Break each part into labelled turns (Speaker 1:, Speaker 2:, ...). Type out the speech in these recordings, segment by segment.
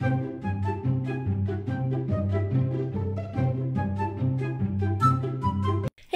Speaker 1: Hey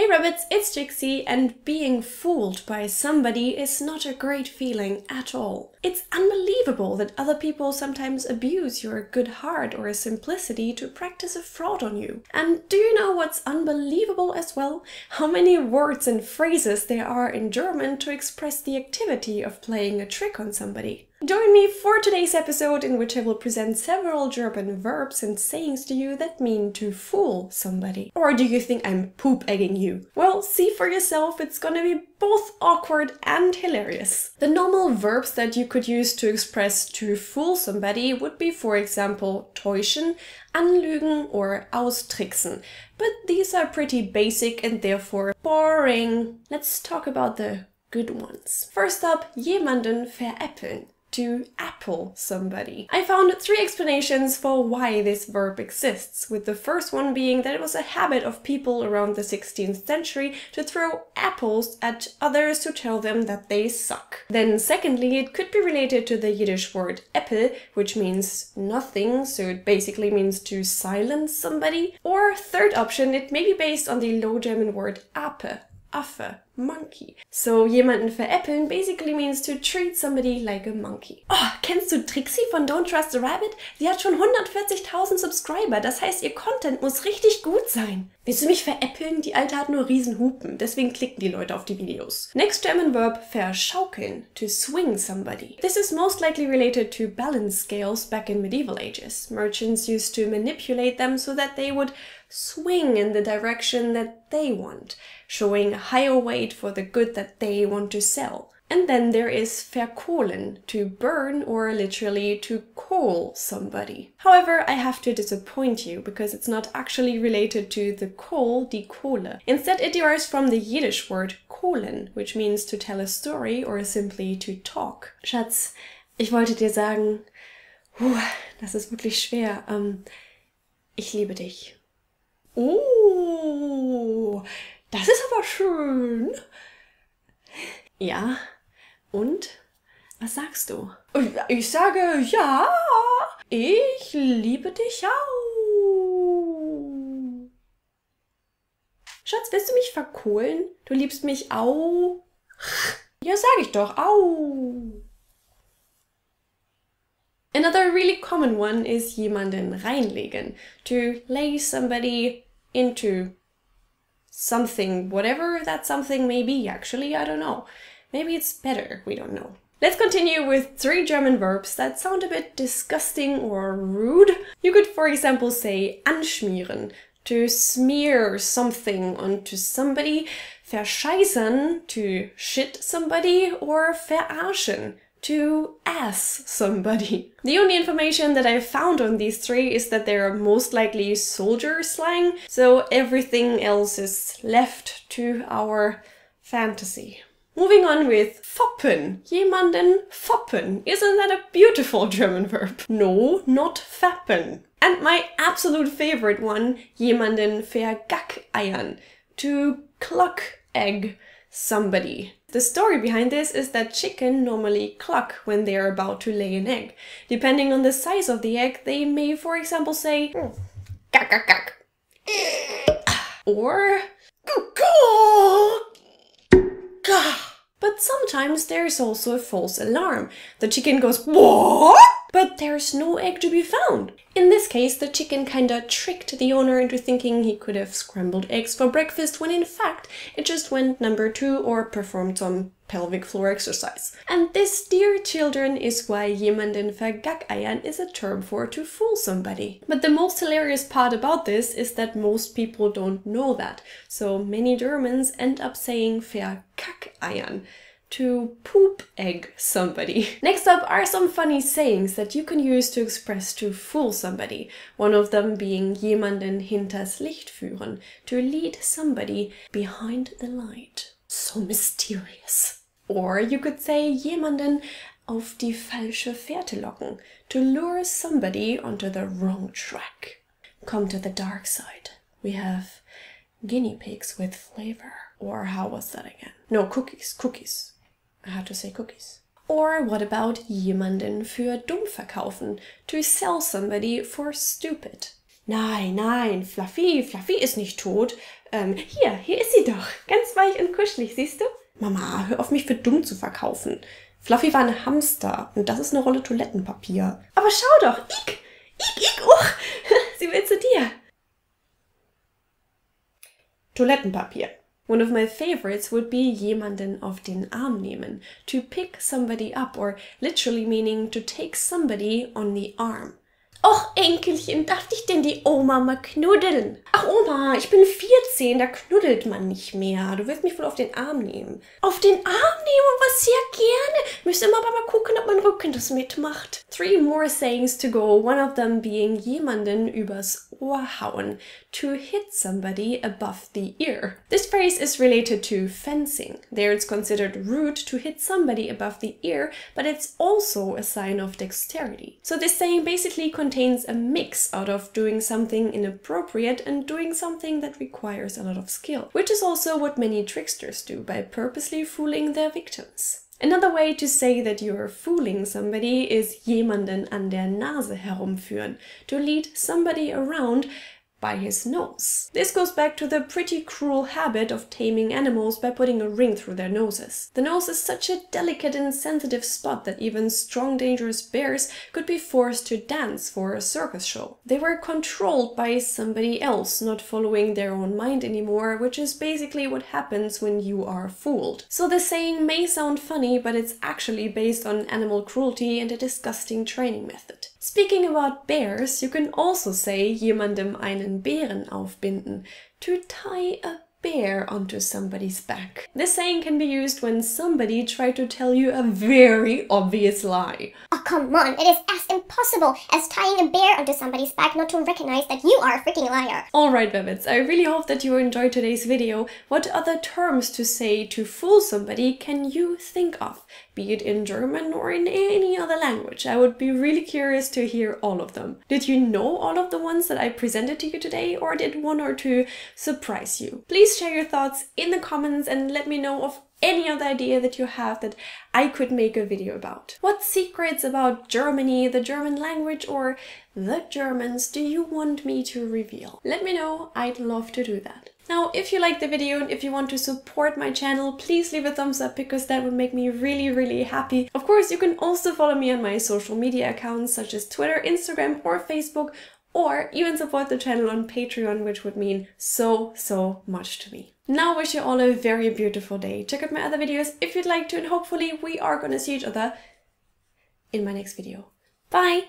Speaker 1: rabbits, it's Jixie, and being fooled by somebody is not a great feeling at all. It's unbelievable that other people sometimes abuse your good heart or simplicity to practice a fraud on you. And do you know what's unbelievable as well? How many words and phrases there are in German to express the activity of playing a trick on somebody. Join me for today's episode, in which I will present several German verbs and sayings to you that mean to fool somebody. Or do you think I'm poop-egging you? Well, see for yourself, it's gonna be both awkward and hilarious. The normal verbs that you could use to express to fool somebody would be, for example, täuschen, anlügen, or austricksen. But these are pretty basic and therefore boring. Let's talk about the good ones. First up, jemanden veräppeln. To apple somebody. I found 3 explanations for why this verb exists, with the first one being that it was a habit of people around the 16th century to throw apples at others to tell them that they suck. Then secondly, it could be related to the Yiddish word Äppel, which means nothing, so it basically means to silence somebody. Or third option, it may be based on the Low German word Ape, Affe, monkey. So jemanden veräppeln basically means to treat somebody like a monkey. Oh, kennst du Trixie von DontTrustTheRabbit? Sie hat schon 140.000 Subscriber, das heißt, ihr Content muss richtig gut sein. Willst du mich veräppeln? Die Alte hat nur riesen Hupen, deswegen klicken die Leute auf die Videos. Next German verb, verschaukeln, to swing somebody. This is most likely related to balance scales back in medieval ages. Merchants used to manipulate them so that they would swing in the direction that they want, showing a higher weight for the good that they want to sell. And then there is verkohlen, to burn or literally to coal somebody. However, I have to disappoint you because it's not actually related to the coal, die Kohle. Instead, it derives from the Yiddish word kohlen, which means to tell a story or simply to talk. Schatz, ich wollte dir sagen, das ist wirklich schwer. Ich liebe dich. Oh, das ist aber schön. Ja, und? Was sagst du? Ich sage, ja, ich liebe dich auch. Schatz, willst du mich verkohlen? Du liebst mich auch. Ja, sag ich doch, au. Another really common one is jemanden reinlegen, to lay somebody into something, whatever that something may be. Actually, I don't know. Maybe it's better, we don't know. Let's continue with 3 German verbs that sound a bit disgusting or rude. You could, for example, say anschmieren, to smear something onto somebody, verscheißern, to shit somebody, or verarschen, to ass somebody. The only information that I found on these 3 is that they are most likely soldier slang, so everything else is left to our fantasy. Moving on with foppen. Jemanden foppen. Isn't that a beautiful German verb? No, not fappen. And my absolute favorite one, jemanden vergackeiern, to cluck egg somebody. The story behind this is that chicken normally cluck when they are about to lay an egg. Depending on the size of the egg, they may, for example, say gack gack gack, or but sometimes there's also a false alarm. The chicken goes, what? But there's no egg to be found. In this case, the chicken kinda tricked the owner into thinking he could have scrambled eggs for breakfast, when in fact it just went number 2 or performed some pelvic floor exercise. And this, dear children, is why jemanden vergackeiern is a term for to fool somebody. But the most hilarious part about this is that most people don't know that. So many Germans end up saying verkackeiern, to poop egg somebody. Next up are some funny sayings that you can use to express to fool somebody. One of them being jemanden hinters Licht führen, to lead somebody behind the light. So mysterious. Or you could say jemanden auf die falsche Fährte locken, to lure somebody onto the wrong track. Come to the dark side. We have guinea pigs with flavor. Or how was that again? No, cookies. I had to say cookies. Or what about jemanden für dumm verkaufen? To sell somebody for stupid. Nein, nein, Fluffy ist nicht tot. Hier ist sie doch. Ganz weich und kuschelig, siehst du? Mama, hör auf mich für dumm zu verkaufen. Fluffy war ein Hamster und das ist eine Rolle Toilettenpapier. Aber schau doch, ich, sie will zu dir. Toilettenpapier. One of my favorites would be jemanden auf den Arm nehmen, to pick somebody up, or literally meaning to take somebody on the arm. Och, Enkelchen, darf dich denn die Oma mal knuddeln? Ach Oma, ich bin 14, da knuddelt man nicht mehr. Du willst mich wohl auf den Arm nehmen. Auf den Arm nehmen? Was sehr gerne. Müsste immer aber mal gucken, ob mein Rücken das mitmacht. 3 more sayings to go, one of them being jemanden übers Ohr hauen, to hit somebody above the ear. This phrase is related to fencing. There it's considered rude to hit somebody above the ear, but it's also a sign of dexterity. So this saying basically contains a mix out of doing something inappropriate and doing something that requires a lot of skill, which is also what many tricksters do by purposely fooling their victims. Another way to say that you're fooling somebody is jemanden an der Nase herumführen, to lead somebody around by his nose. This goes back to the pretty cruel habit of taming animals by putting a ring through their noses. The nose is such a delicate and sensitive spot that even strong, dangerous bears could be forced to dance for a circus show. They were controlled by somebody else, not following their own mind anymore, which is basically what happens when you are fooled. So the saying may sound funny, but it's actually based on animal cruelty and a disgusting training method. Speaking about bears, you can also say jemandem einen Bären aufbinden, to tie a bear onto somebody's back. This saying can be used when somebody tried to tell you a very obvious lie.
Speaker 2: Oh, come on, it is as impossible as tying a bear onto somebody's back not to recognize that you are a freaking liar.
Speaker 1: Alright, Rabbits, I really hope that you enjoyed today's video. What other terms to say to fool somebody can you think of? Be it in German or in any other language. I would be really curious to hear all of them. Did you know all of the ones that I presented to you today, or did one or two surprise you? Please share your thoughts in the comments and let me know of any other idea that you have that I could make a video about. What secrets about Germany, the German language, or the Germans do you want me to reveal? Let me know, I'd love to do that. Now, if you liked the video and if you want to support my channel, please leave a thumbs up because that would make me really happy. Of course, you can also follow me on my social media accounts such as Twitter, Instagram, or Facebook, or even support the channel on Patreon, which would mean so much to me. Now I wish you all a very beautiful day. Check out my other videos if you'd like to, and hopefully we are gonna see each other in my next video. Bye!